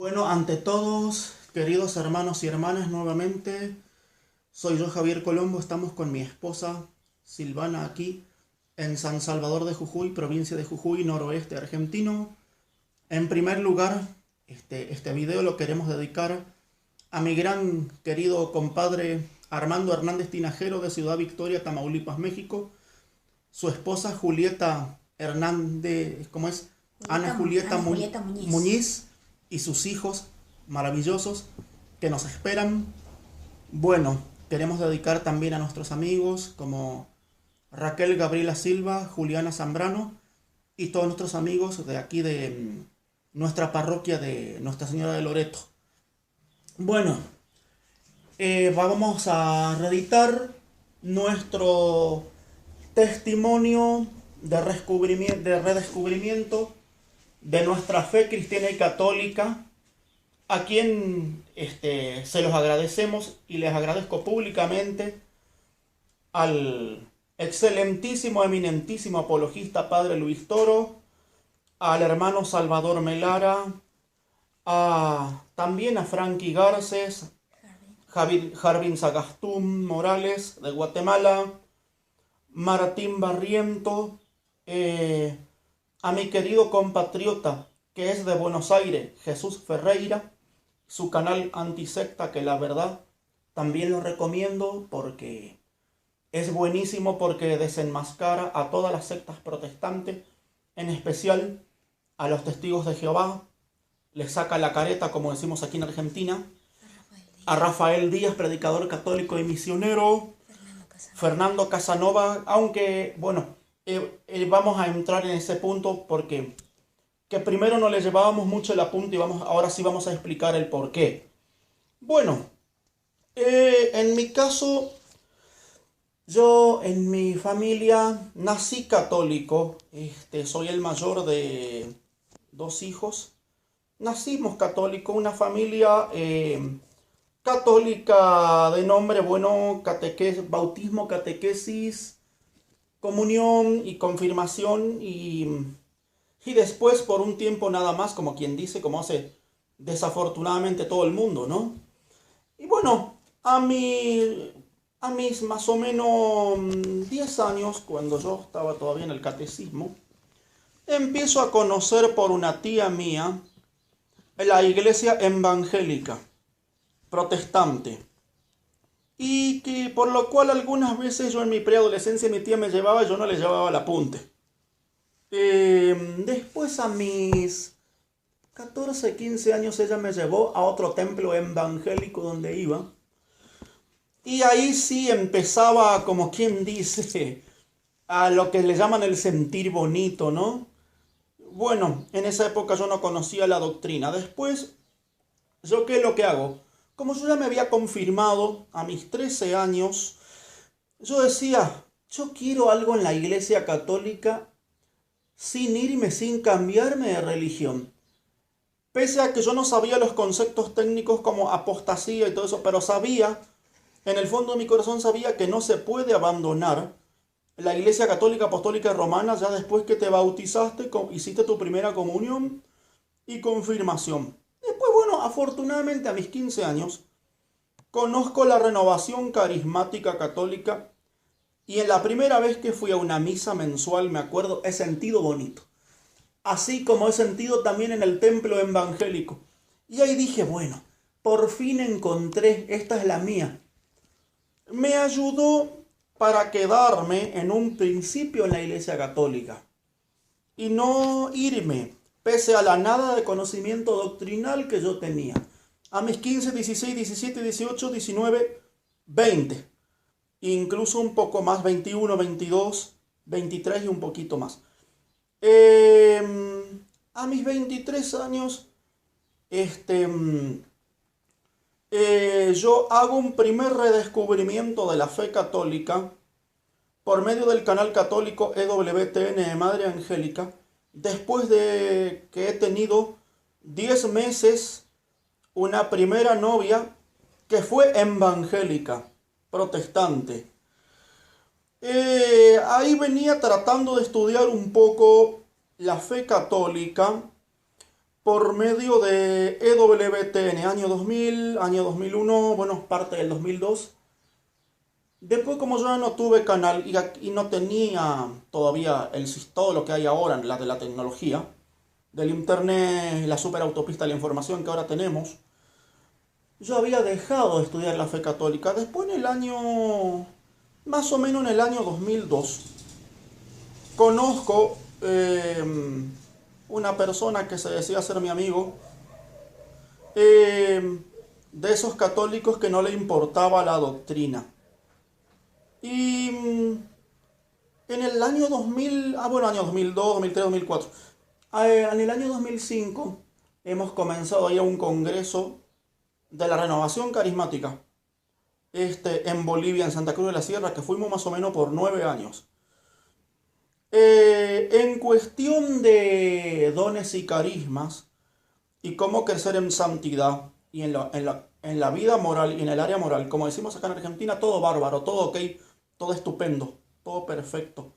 Bueno, ante todos, queridos hermanos y hermanas, nuevamente soy yo, Javier Colombo. Estamos con mi esposa Silvana aquí en San Salvador de Jujuy, provincia de Jujuy, noroeste argentino. En primer lugar, este video lo queremos dedicar a mi gran querido compadre Armando Hernández Tinajero de Ciudad Victoria, Tamaulipas, México. Su esposa Julieta Hernández, ¿cómo es? Ana Julieta Ana Julieta Muñiz. Muñiz y sus hijos maravillosos que nos esperan. Bueno, queremos dedicar también a nuestros amigos como Raquel Gabriela Silva, Juliana Zambrano y todos nuestros amigos de aquí de nuestra parroquia de Nuestra Señora de Loreto. Bueno, vamos a reeditar nuestro testimonio de redescubrimiento de nuestra fe cristiana y católica, a quien se los agradecemos y les agradezco públicamente al excelentísimo, eminentísimo apologista Padre Luis Toro, al hermano Salvador Melara, también a Frankie Garces, Jarvin Sagastún Morales de Guatemala, Martín Barriento, a mi querido compatriota que es de Buenos Aires, Jesús Ferreira, su canal Antisecta, que la verdad también lo recomiendo porque es buenísimo, porque desenmascara a todas las sectas protestantes, en especial a los testigos de Jehová, les saca la careta, como decimos aquí en Argentina, a Rafael Díaz, predicador católico y misionero, Fernando Casanova, aunque, bueno, vamos a entrar en ese punto porque que primero no le llevábamos mucho el apunte y ahora sí vamos a explicar el por qué. Bueno, en mi caso, yo en mi familia nací católico, soy el mayor de dos hijos, nacimos católicos, una familia católica de nombre, bueno, bautismo, catequesis, comunión y confirmación y después por un tiempo nada más, como quien dice, como hace desafortunadamente todo el mundo, ¿no? Y bueno, a mis más o menos 10 años, cuando yo estaba todavía en el catecismo, empiezo a conocer por una tía mía la iglesia evangélica, protestante. Y que por lo cual algunas veces yo en mi preadolescencia mi tía me llevaba y yo no le llevaba el apunte. Después a mis 14, 15 años ella me llevó a otro templo evangélico donde iba. Y ahí sí empezaba, como quien dice, a lo que le llaman el sentir bonito, ¿no? Bueno, en esa época yo no conocía la doctrina. Después, ¿yo qué es lo que hago? Como yo ya me había confirmado a mis 13 años, yo decía, yo quiero algo en la iglesia católica sin irme, sin cambiarme de religión. Pese a que yo no sabía los conceptos técnicos como apostasía y todo eso, pero sabía, en el fondo de mi corazón sabía que no se puede abandonar la iglesia católica apostólica romana ya después que te bautizaste, hiciste tu primera comunión y confirmación. Después, bueno, afortunadamente a mis 15 años, conozco la renovación carismática católica y en la primera vez que fui a una misa mensual, me acuerdo, he sentido bonito. Así como he sentido también en el templo evangélico. Y ahí dije, bueno, por fin encontré, esta es la mía. Me ayudó para quedarme en un principio en la iglesia católica y no irme, pese a la nada de conocimiento doctrinal que yo tenía. A mis 15, 16, 17, 18, 19, 20. Incluso un poco más, 21, 22, 23 y un poquito más. A mis 23 años, yo hago un primer redescubrimiento de la fe católica por medio del canal católico EWTN de Madre Angélica, después de que he tenido 10 meses una primera novia que fue evangélica, protestante. Ahí venía tratando de estudiar un poco la fe católica por medio de EWTN, año 2000, año 2001, bueno, parte del 2002. Después, como yo no tuve canal y no tenía todavía todo lo que hay ahora, de la tecnología, del internet, la superautopista de la información que ahora tenemos, yo había dejado de estudiar la fe católica. Después más o menos en el año 2002, conozco una persona que se decía ser mi amigo, de esos católicos que no le importaba la doctrina. Y en el año 2000, bueno, año 2002, 2003, 2004, en el año 2005 hemos comenzado a ir a un congreso de la renovación carismática, en Bolivia, en Santa Cruz de la Sierra, que fuimos más o menos por 9 años. En cuestión de dones y carismas y cómo crecer en santidad y en la vida moral y en el área moral, como decimos acá en Argentina, todo bárbaro, todo ok, todo estupendo, todo perfecto.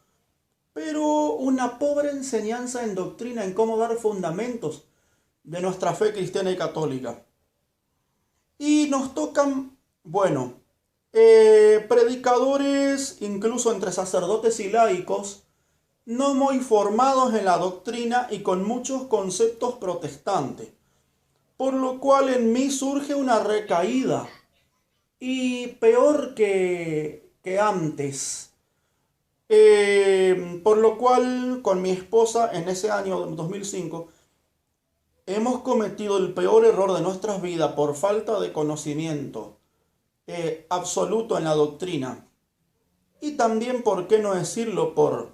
Pero una pobre enseñanza en doctrina, en cómo dar fundamentos de nuestra fe cristiana y católica. Y nos tocan, bueno, predicadores, incluso entre sacerdotes y laicos, no muy formados en la doctrina y con muchos conceptos protestantes. Por lo cual en mí surge una recaída. Y peor que antes. Por lo cual con mi esposa en ese año 2005 hemos cometido el peor error de nuestras vidas por falta de conocimiento absoluto en la doctrina. Y también, por qué no decirlo, por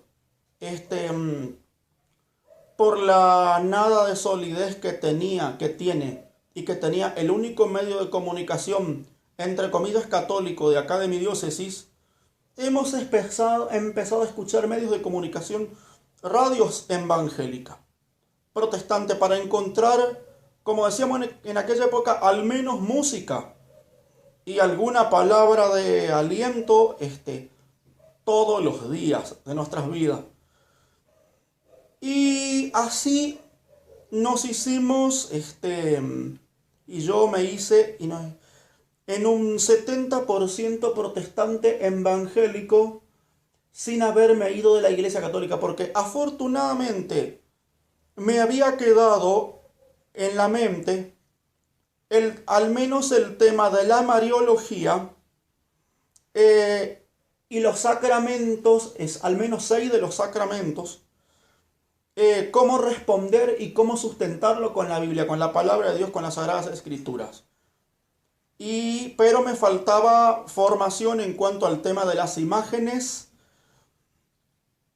la nada de solidez que tiene y que tenía el único medio de comunicación, entre comillas, católico de acá de mi diócesis. Hemos empezado a escuchar medios de comunicación, radios evangélicas, protestantes, para encontrar, como decíamos en aquella época, al menos música y alguna palabra de aliento todos los días de nuestras vidas. Y así nos hicimos, y yo me hice en un 70% protestante evangélico, sin haberme ido de la Iglesia Católica, porque afortunadamente me había quedado en la mente al menos el tema de la Mariología y los sacramentos, al menos 6 de los sacramentos, cómo responder y cómo sustentarlo con la Biblia, con la palabra de Dios, con las Sagradas Escrituras. Pero me faltaba formación en cuanto al tema de las imágenes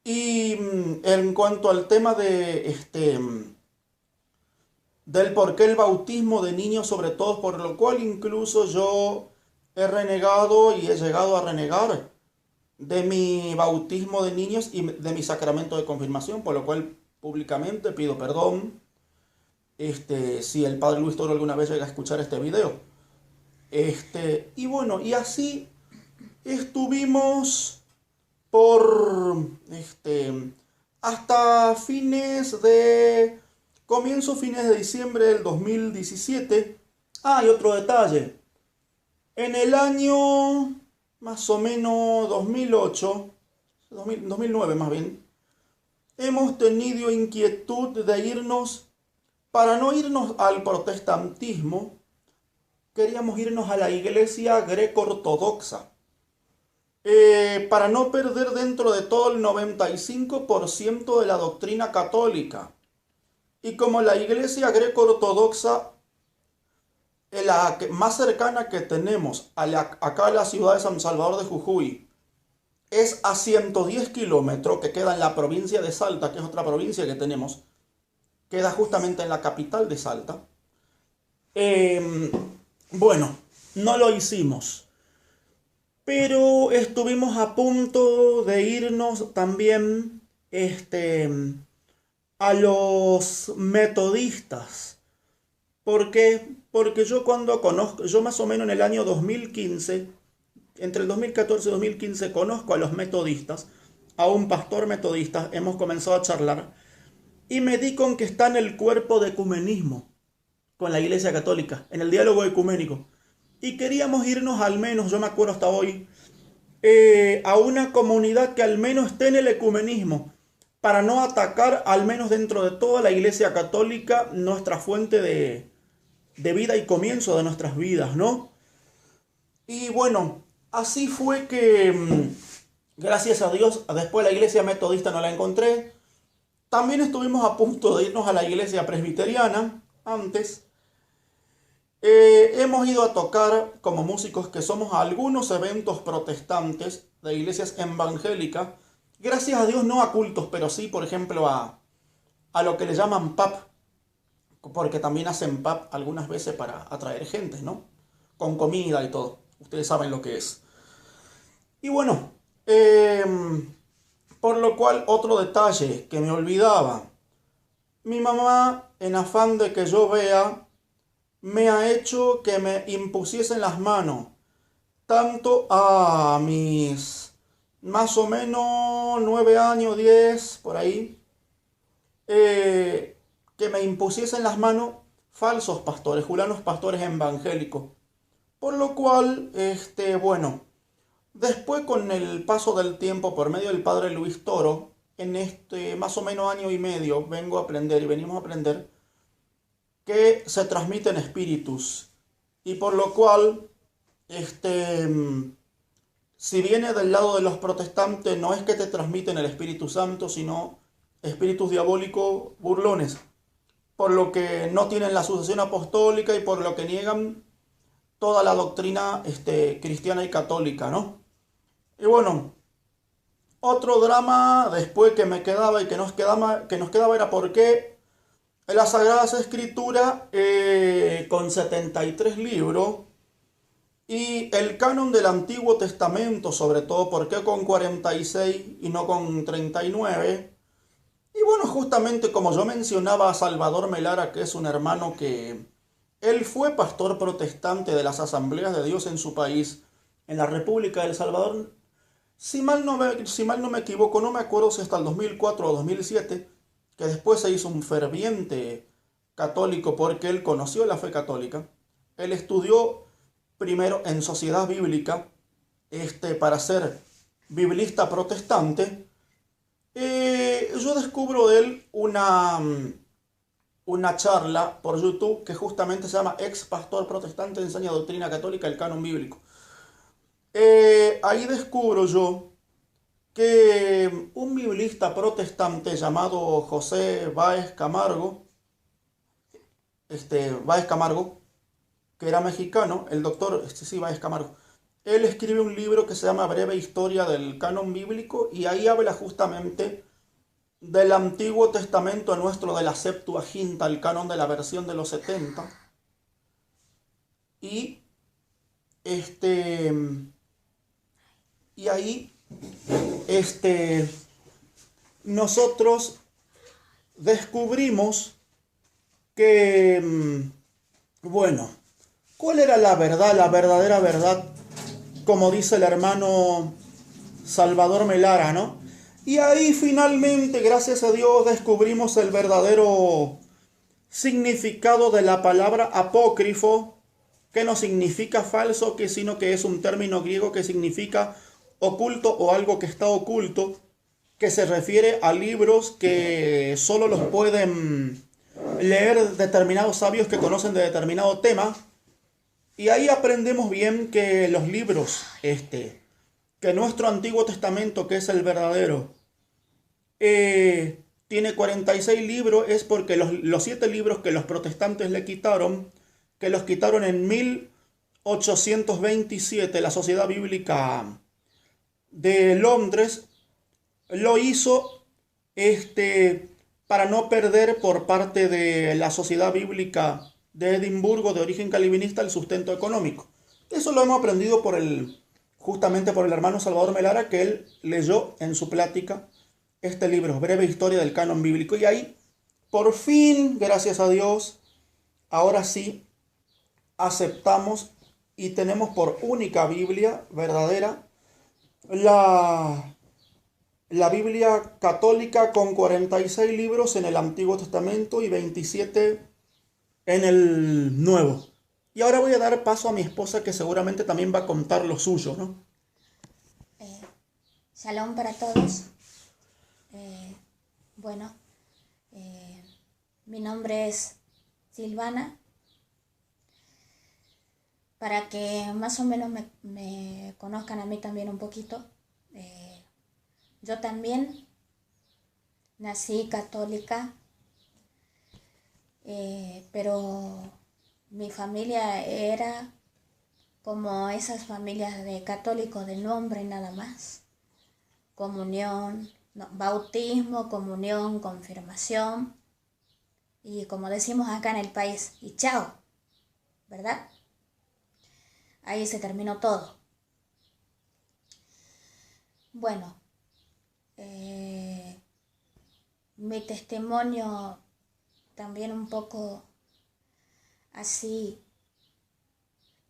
y en cuanto al tema del por qué el bautismo de niños, sobre todo, por lo cual incluso yo he renegado y he llegado a renegar de mi bautismo de niños y de mi sacramento de confirmación, por lo cual públicamente pido perdón si el Padre Luis Toro alguna vez llega a escuchar este video. Y bueno, y así estuvimos por hasta fines de diciembre del 2017. Y otro detalle. En el año más o menos 2009 más bien, hemos tenido inquietud de irnos, para no irnos al protestantismo, queríamos irnos a la iglesia greco-ortodoxa, para no perder dentro de todo el 95% de la doctrina católica. Y como la iglesia greco-ortodoxa, la más cercana que tenemos acá a la ciudad de San Salvador de Jujuy, es a 110 kilómetros, que queda en la provincia de Salta, que es otra provincia que tenemos, queda justamente en la capital de Salta. Bueno, no lo hicimos, pero estuvimos a punto de irnos también a los metodistas. ¿Por qué? Porque yo más o menos en el año 2015, entre el 2014 y 2015, conozco a los metodistas, a un pastor metodista, hemos comenzado a charlar. y me di con que está en el cuerpo de ecumenismo con la Iglesia Católica, en el diálogo ecuménico. Y queríamos irnos al menos, yo me acuerdo hasta hoy, a una comunidad que al menos esté en el ecumenismo, para no atacar, al menos dentro de toda la Iglesia Católica, nuestra fuente de vida y comienzo de nuestras vidas, ¿no? Y bueno, así fue que, gracias a Dios, después la Iglesia Metodista no la encontré. También estuvimos a punto de irnos a la Iglesia Presbiteriana antes. Hemos ido a tocar como músicos que somos a algunos eventos protestantes de iglesias evangélicas. Gracias a Dios no a cultos, pero sí, por ejemplo, a lo que le llaman pub, porque también hacen pub algunas veces para atraer gente, ¿no? Con comida y todo. Ustedes saben lo que es. Y bueno, por lo cual otro detalle que me olvidaba. Mi mamá, en afán de que yo vea, me ha hecho que me impusiesen las manos, tanto a mis más o menos 9 años, 10, por ahí, que me impusiesen las manos falsos pastores, julanos pastores evangélicos. Por lo cual, bueno, después con el paso del tiempo, por medio del padre Luis Toro, en este más o menos año y medio, vengo a aprender y venimos a aprender que se transmiten espíritus. Y por lo cual, si viene del lado de los protestantes, no es que te transmiten el Espíritu Santo, sino espíritus diabólicos burlones, por lo que no tienen la sucesión apostólica y por lo que niegan toda la doctrina cristiana y católica, ¿no? Y bueno, otro drama después que me quedaba y que nos quedaba era por qué las Sagradas Escrituras, con 73 libros, y el canon del Antiguo Testamento, sobre todo, ¿por qué con 46 y no con 39? Y bueno, justamente como yo mencionaba a Salvador Melara, que es un hermano que él fue pastor protestante de las Asambleas de Dios en su país, en la República del Salvador. Si mal no me equivoco, no me acuerdo si hasta el 2004 o 2007, que después se hizo un ferviente católico porque él conoció la fe católica. Él estudió primero en sociedad bíblica, para ser biblista protestante. Yo descubro de él una charla por YouTube que justamente se llama Ex Pastor Protestante Enseña Doctrina Católica, el Canon Bíblico. Ahí descubro yo que un biblista protestante llamado José Báez Camargo, que era mexicano, el doctor Báez Camargo, él escribe un libro que se llama Breve Historia del Canon Bíblico y ahí habla justamente del Antiguo Testamento nuestro, de la Septuaginta, el canon de la versión de los 70. Y y ahí nosotros descubrimos que, bueno, ¿cuál era la verdad, la verdadera verdad? Como dice el hermano Salvador Melara, ¿no? Y ahí finalmente, gracias a Dios, descubrimos el verdadero significado de la palabra apócrifo, que no significa falso, sino que es un término griego que significa oculto o algo que está oculto, que se refiere a libros que solo los pueden leer determinados sabios que conocen de determinado tema. Y ahí aprendemos bien que los libros, que nuestro Antiguo Testamento, que es el verdadero, tiene 46 libros, es porque los 7 libros que los protestantes le quitaron, que los quitaron en 1827, la Sociedad Bíblica de Londres, lo hizo para no perder por parte de la Sociedad Bíblica de Edimburgo, de origen calvinista, el sustento económico. Eso lo hemos aprendido justamente por el hermano Salvador Melara, que él leyó en su plática este libro, Breve Historia del Canon Bíblico. Y ahí, por fin, gracias a Dios, ahora sí aceptamos y tenemos por única Biblia verdadera la Biblia católica con 46 libros en el Antiguo Testamento y 27 en el Nuevo. Y ahora voy a dar paso a mi esposa que seguramente también va a contar lo suyo, ¿no? Eh, Shalom para todos. Eh, bueno, eh, mi nombre es Silvana. Para que más o menos me conozcan a mí también un poquito, yo también nací católica, pero mi familia era como esas familias de católicos de nombre nada más. Comunión, no, bautismo, comunión, confirmación y como decimos acá en el país, y chao, ¿verdad? Ahí se terminó todo. Bueno, mi testimonio también un poco así,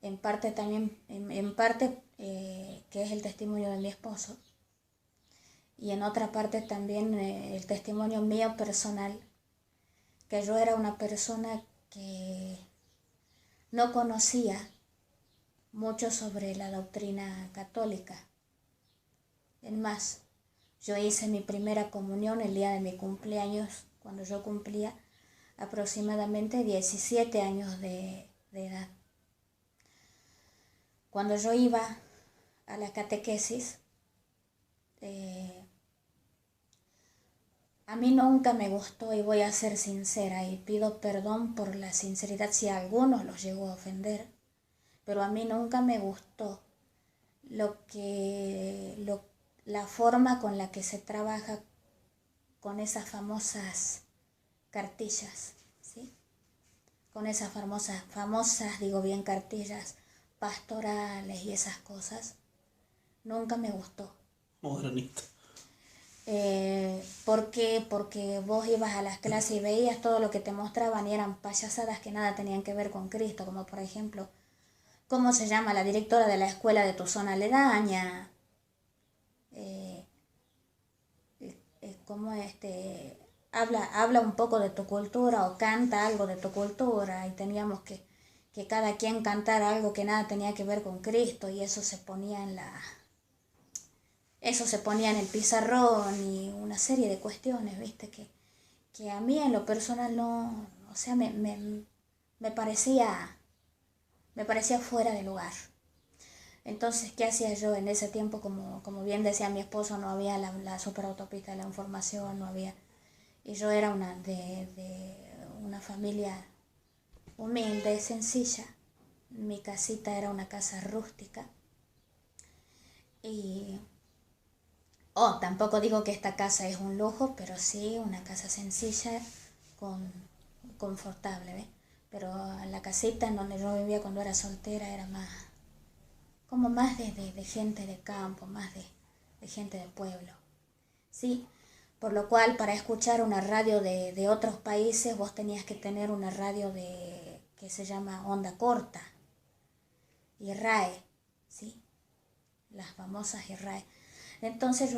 en parte también, en parte que es el testimonio de mi esposo, y en otra parte también el testimonio mío personal, que yo era una persona que no conocía mucho sobre la doctrina católica. En más, yo hice mi primera comunión el día de mi cumpleaños, cuando yo cumplía aproximadamente 17 años de edad. Cuando yo iba a la catequesis, a mí nunca me gustó, y voy a ser sincera y pido perdón por la sinceridad si a algunos los llegó a ofender, pero a mí nunca me gustó la forma con la que se trabaja con esas famosas cartillas, ¿sí? Con esas famosas, digo bien, cartillas pastorales y esas cosas. Nunca me gustó. Modernista. ¿Por qué? Porque vos ibas a las clases y veías todo lo que te mostraban y eran payasadas que nada tenían que ver con Cristo, como por ejemplo, ¿cómo se llama la directora de la escuela de tu zona aledaña? ¿Cómo habla un poco de tu cultura o canta algo de tu cultura? Y teníamos que cada quien cantara algo que nada tenía que ver con Cristo, y eso se ponía en el pizarrón y una serie de cuestiones, ¿viste? Que a mí en lo personal no, o sea, me parecía fuera de lugar. Entonces, ¿qué hacía yo en ese tiempo? Como bien decía mi esposo, no había la superautopista de la información, no había. Y yo era de una familia humilde, sencilla. Mi casita era una casa rústica. Y tampoco digo que esta casa es un lujo, pero sí una casa sencilla, confortable, ¿ves? Pero la casita en donde yo vivía cuando era soltera era más de gente de campo, más de gente de pueblo, ¿sí? Por lo cual, para escuchar una radio de otros países, vos tenías que tener una radio que se llama onda corta, y RAE, ¿sí? Las famosas RAE. Entonces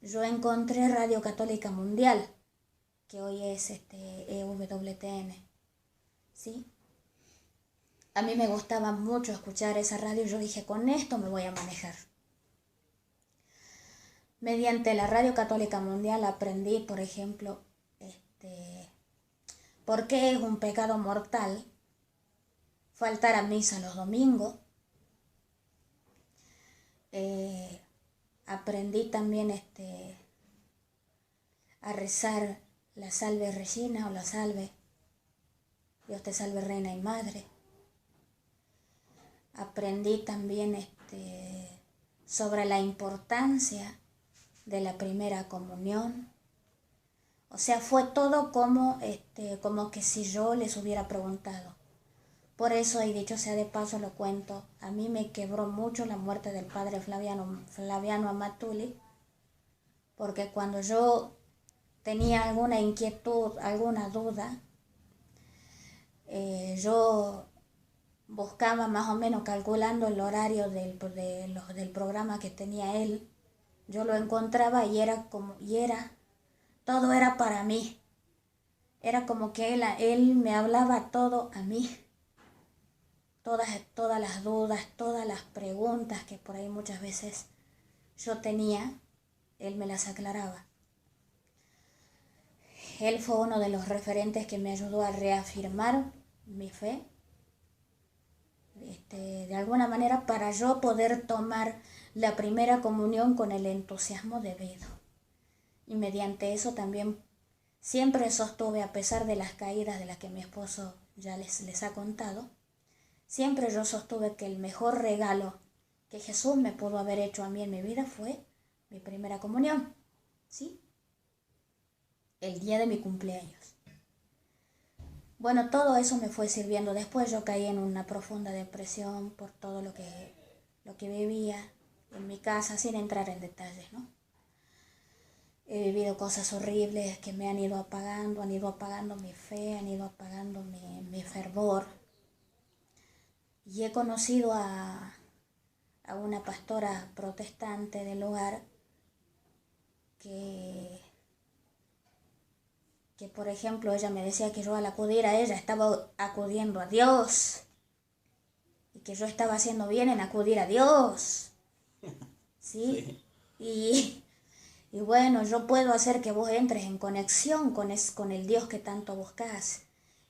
yo encontré Radio Católica Mundial, que hoy es EWTN, ¿sí? A mí me gustaba mucho escuchar esa radio y yo dije, con esto me voy a manejar. Mediante la Radio Católica Mundial aprendí, por ejemplo, por qué es un pecado mortal faltar a misa los domingos. Aprendí también a rezar la Salve Regina o la Salve Dios te salve Reina y Madre. Aprendí también sobre la importancia de la primera comunión. O sea, fue todo como que si yo les hubiera preguntado. Por eso, y dicho sea de paso, lo cuento, a mí me quebró mucho la muerte del padre Flaviano Amatuli, porque cuando yo tenía alguna inquietud, alguna duda, yo buscaba más o menos calculando el horario del programa que tenía él, yo lo encontraba todo era para mí. Era como que él me hablaba todo a mí. Todas las dudas, todas las preguntas que por ahí muchas veces yo tenía, él me las aclaraba. Él fue uno de los referentes que me ayudó a reafirmar mi fe, de alguna manera, para yo poder tomar la primera comunión con el entusiasmo debido. Y mediante eso también siempre sostuve, a pesar de las caídas de las que mi esposo ya les ha contado, siempre yo sostuve que el mejor regalo que Jesús me pudo haber hecho a mí en mi vida fue mi primera comunión, ¿sí? El día de mi cumpleaños. Bueno, todo eso me fue sirviendo. Después yo caí en una profunda depresión por todo lo que vivía en mi casa, sin entrar en detalles, ¿no? He vivido cosas horribles que me han ido apagando mi fe, han ido apagando mi fervor. Y he conocido a una pastora protestante del lugar que por ejemplo ella me decía que yo al acudir a ella estaba acudiendo a Dios y que yo estaba haciendo bien en acudir a Dios, ¿sí? Y bueno, yo puedo hacer que vos entres en conexión con el Dios que tanto buscás.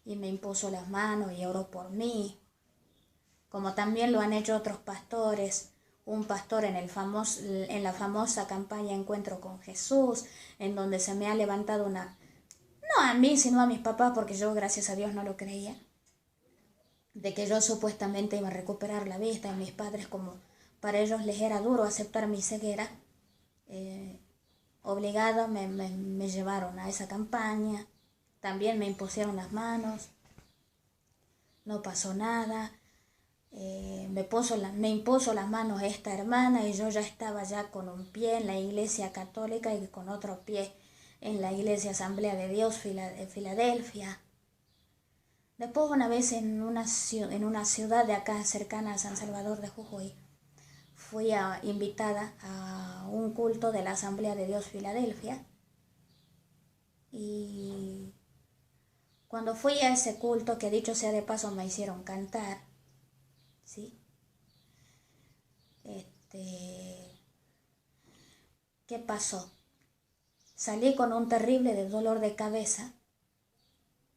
Y me impuso las manos y oró por mí, como también lo han hecho otros pastores. Un pastor en la famosa campaña Encuentro con Jesús, en donde se me ha levantado no a mí, sino a mis papás, porque yo, gracias a Dios, no lo creía, de que yo supuestamente iba a recuperar la vista, y mis padres, como para ellos les era duro aceptar mi ceguera, obligada me llevaron a esa campaña. También me impusieron las manos, no pasó nada. Me impuso las manos esta hermana y yo ya estaba ya con un pie en la iglesia católica y con otro pie en la iglesia Asamblea de Dios Filadelfia. Después, una vez en una ciudad de acá cercana a San Salvador de Jujuy, fui invitada a un culto de la Asamblea de Dios Filadelfia. Y cuando fui a ese culto, que dicho sea de paso me hicieron cantar, ¿sí? ¿Qué pasó? Salí con un terrible dolor de cabeza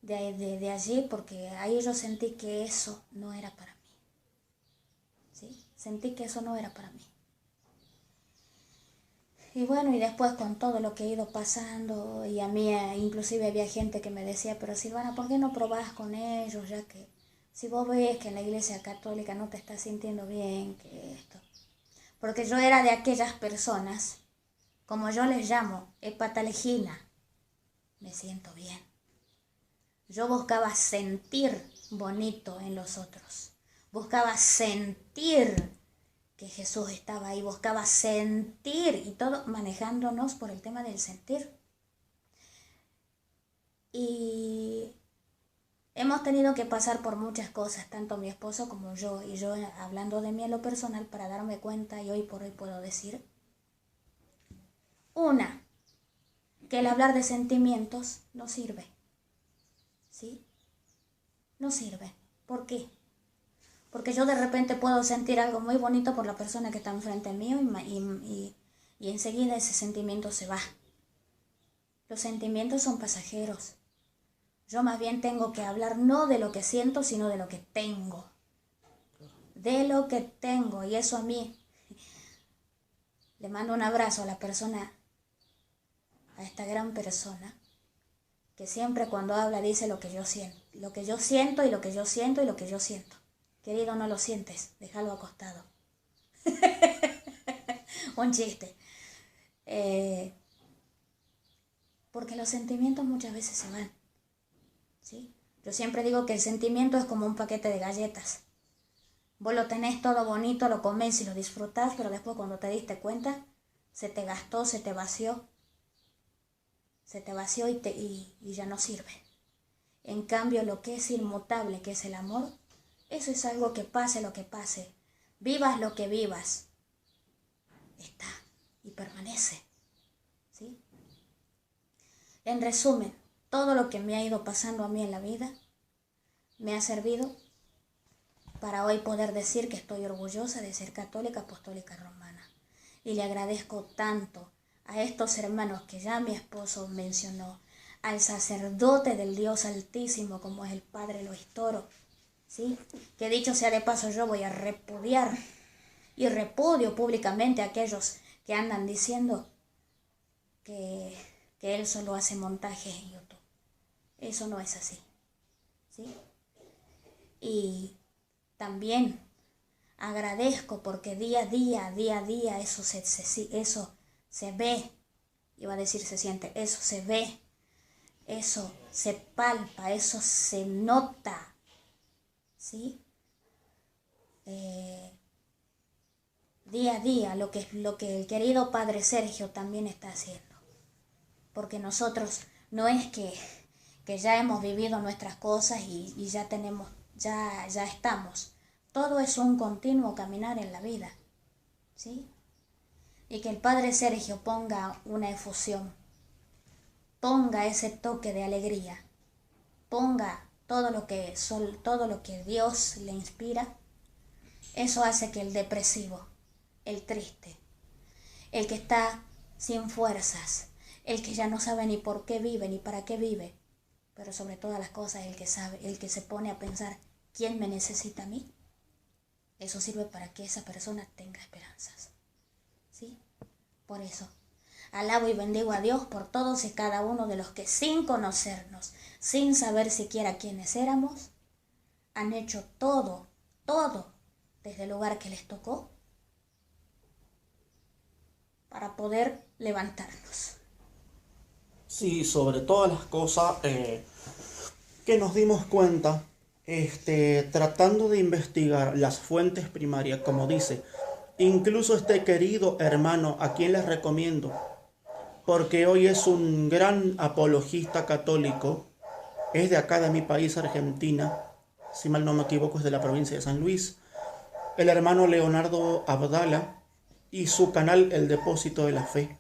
de allí, porque ahí yo sentí que eso no era para mí, ¿sí? Sentí que eso no era para mí. Y bueno, y después con todo lo que he ido pasando, y a mí inclusive había gente que me decía, pero Silvana, ¿por qué no probás con ellos? Ya que si vos ves que en la iglesia católica no te estás sintiendo bien, que esto. Porque yo era de aquellas personas, como yo les llamo, hepatalegina, me siento bien. Yo buscaba sentir bonito en los otros, buscaba sentir que Jesús estaba ahí, buscaba sentir, y todo manejándonos por el tema del sentir. Y hemos tenido que pasar por muchas cosas, tanto mi esposo como yo, y yo hablando de mí en lo personal, para darme cuenta, y hoy por hoy puedo decir, una, que el hablar de sentimientos no sirve, ¿sí? No sirve. ¿Por qué? Porque yo de repente puedo sentir algo muy bonito por la persona que está enfrente mío y enseguida ese sentimiento se va. Los sentimientos son pasajeros. Yo más bien tengo que hablar no de lo que siento, sino de lo que tengo. De lo que tengo. Y eso a mí, le mando un abrazo a la persona, a esta gran persona, que siempre cuando habla dice lo que yo siento. Lo que yo siento y lo que yo siento y lo que yo siento. Querido, no lo sientes, déjalo acostado. Un chiste. Porque los sentimientos muchas veces se van, ¿sí? Yo siempre digo que el sentimiento es como un paquete de galletas. Vos lo tenés todo bonito, lo comés y lo disfrutás, pero después cuando te diste cuenta, se te gastó, se te vació. Se te vació y ya no sirve. En cambio, lo que es inmutable, que es el amor, eso es algo que pase lo que pase, vivas lo que vivas, está. y permanece, ¿sí? En resumen, todo lo que me ha ido pasando a mí en la vida me ha servido para hoy poder decir que estoy orgullosa de ser católica apostólica romana. Y le agradezco tanto a estos hermanos que ya mi esposo mencionó, al sacerdote del Dios Altísimo como es el Padre Luis Toro, ¿sí? Que dicho sea de paso, yo voy a repudiar y repudio públicamente a aquellos que andan diciendo que él solo hace montajes en YouTube. Eso no es así, ¿sí? Y también agradezco porque día a día eso se ve, iba a decir se siente, eso se ve, eso se palpa, eso se nota, ¿sí? Día a día lo que el querido Padre Sergio también está haciendo. Porque nosotros no es que ya hemos vivido nuestras cosas y ya tenemos, ya estamos. Todo es un continuo caminar en la vida, ¿sí? Y que el Padre Sergio ponga una efusión, ponga ese toque de alegría, ponga todo lo que Dios le inspira. Eso hace que el depresivo, el triste, el que está sin fuerzas, el que ya no sabe ni por qué vive ni para qué vive, pero sobre todas las cosas el que sabe, el que se pone a pensar ¿quién me necesita a mí? Eso sirve para que esa persona tenga esperanzas, ¿sí? Por eso, alabo y bendigo a Dios por todos y cada uno de los que sin conocernos, sin saber siquiera quiénes éramos, han hecho todo desde el lugar que les tocó para poder levantarnos. Sí, sobre todas las cosas que nos dimos cuenta, tratando de investigar las fuentes primarias, como dice, incluso este querido hermano, a quien les recomiendo, porque hoy es un gran apologista católico, es de acá de mi país, Argentina, si mal no me equivoco es de la provincia de San Luis, el hermano Leonardo Abdala y su canal El Depósito de la Fe.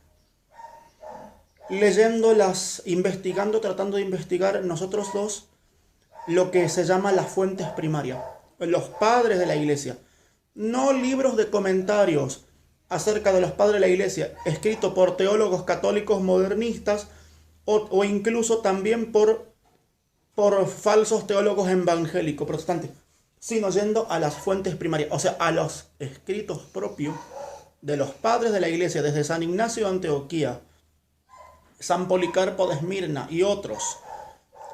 Investigando, tratando de investigar nosotros dos lo que se llama las fuentes primarias, los padres de la iglesia, no libros de comentarios acerca de los padres de la iglesia, escritos por teólogos católicos modernistas o incluso también por falsos teólogos evangélicos protestantes, sino yendo a las fuentes primarias, o sea, a los escritos propios de los padres de la iglesia, desde San Ignacio de Antioquía, San Policarpo de Esmirna y otros,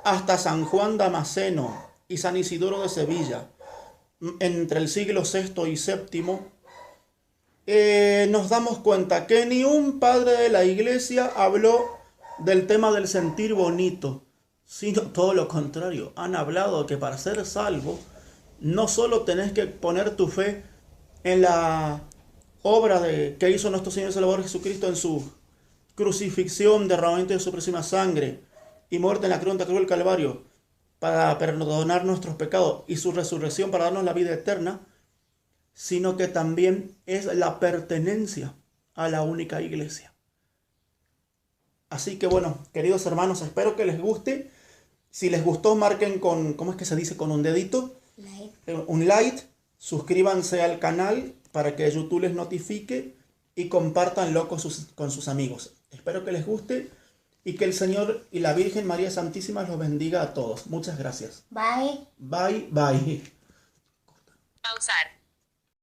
hasta San Juan Damasceno y San Isidoro de Sevilla, entre el siglo VI y VII, nos damos cuenta que ni un padre de la iglesia habló del tema del sentir bonito, sino todo lo contrario. Han hablado que para ser salvo, no solo tenés que poner tu fe en la obra que hizo nuestro Señor y Salvador Jesucristo en su crucifixión, derramamiento de su preciosa sangre y muerte en la cruz del Calvario para perdonar nuestros pecados y su resurrección para darnos la vida eterna, sino que también es la pertenencia a la única iglesia. Así que bueno, queridos hermanos, espero que les guste. Si les gustó, marquen con, ¿cómo es que se dice? Con un dedito, un like, suscríbanse al canal para que YouTube les notifique y compártanlo con sus amigos. Espero que les guste y que el Señor y la Virgen María Santísima los bendiga a todos. Muchas gracias. Bye. Bye, bye. Pausar.